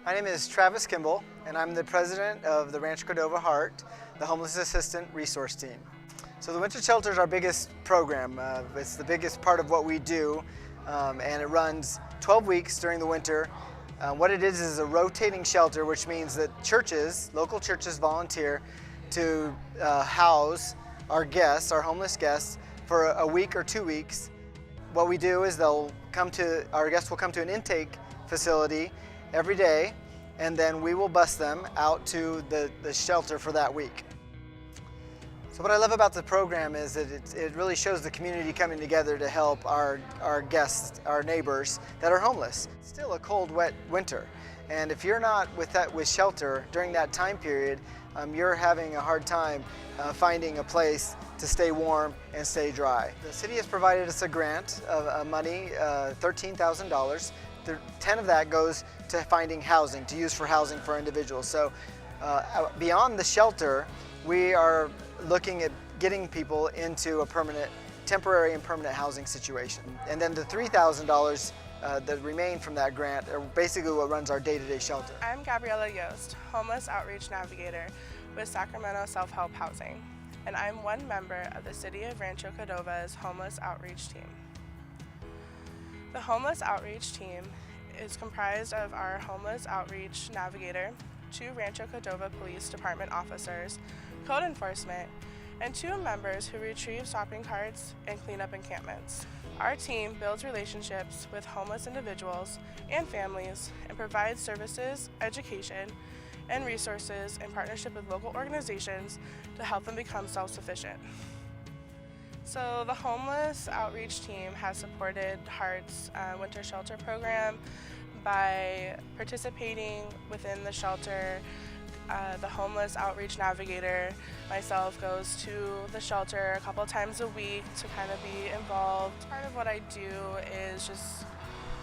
My name is Travis Kimball, and I'm the president of the Rancho Cordova HART, the Homeless Assistant Resource Team. So the winter shelter is our biggest program. It's the biggest part of what we do, and it runs 12 weeks during the winter. What it is a rotating shelter, which means that churches, local churches, volunteer to house our guests, our homeless guests, for a week or 2 weeks. What we do is our guests will come to an intake facility every day, and then we will bus them out to the shelter for that week. So what I love about the program is that it really shows the community coming together to help our guests, our neighbors that are homeless. It's still a cold, wet winter, and if you're not with shelter during that time period, you're having a hard time finding a place to stay warm and stay dry. The city has provided us a grant of money, $13,000. 10 of that goes to finding housing, to use for housing for individuals. So beyond the shelter, we are looking at getting people into a temporary and permanent housing situation. And then the $3,000 that remain from that grant are basically what runs our day-to-day shelter. I'm Gabriella Yost, Homeless Outreach Navigator with Sacramento Self-Help Housing, and I'm one member of the City of Rancho Cordova's Homeless Outreach Team. The Homeless Outreach Team is comprised of our Homeless Outreach Navigator, 2 Rancho Cordova Police Department officers, code enforcement, and 2 members who retrieve shopping carts and clean up encampments. Our team builds relationships with homeless individuals and families and provides services, education, and resources in partnership with local organizations to help them become self-sufficient. So the Homeless Outreach Team has supported HART's winter shelter program by participating within the shelter. The Homeless Outreach Navigator, myself, goes to the shelter a couple times a week to kind of be involved. Part of what I do is just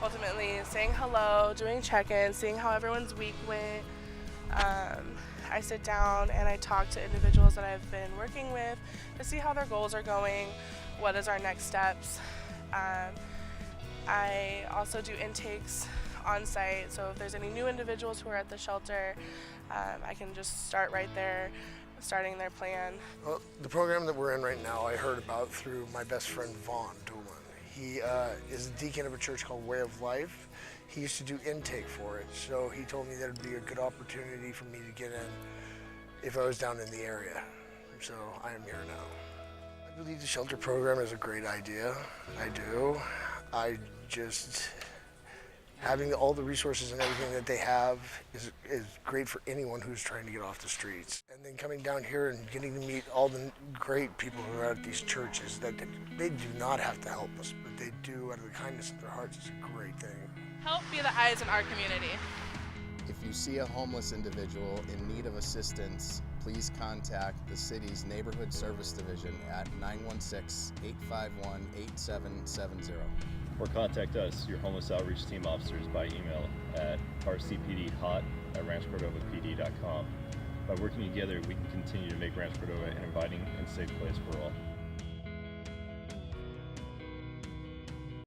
ultimately saying hello, doing check-ins, seeing how everyone's week went. I sit down and I talk to individuals that I've been working with to see how their goals are going, what is our next steps. I also do intakes on site, so if there's any new individuals who are at the shelter, I can just start right there, starting their plan. Well, the program that we're in right now, I heard about through my best friend Vaughn Dolan. He is a deacon of a church called Way of Life. He used to do intake for it, so he told me that it'd be a good opportunity for me to get in if I was down in the area. So I am here now. I believe the shelter program is a great idea. I do. Having all the resources and everything that they have is great for anyone who's trying to get off the streets. And then coming down here and getting to meet all the great people who are at these churches, that they do not have to help us, but they do out of the kindness of their hearts. It's a great thing. Help be the eyes in our community. If you see a homeless individual in need of assistance, please contact the city's Neighborhood Service Division at 916-851-8770. Or contact us, your Homeless Outreach Team officers, by email at rcpdhot@ranchocordovapd.com. By working together, we can continue to make Rancho Cordova an inviting and safe place for all.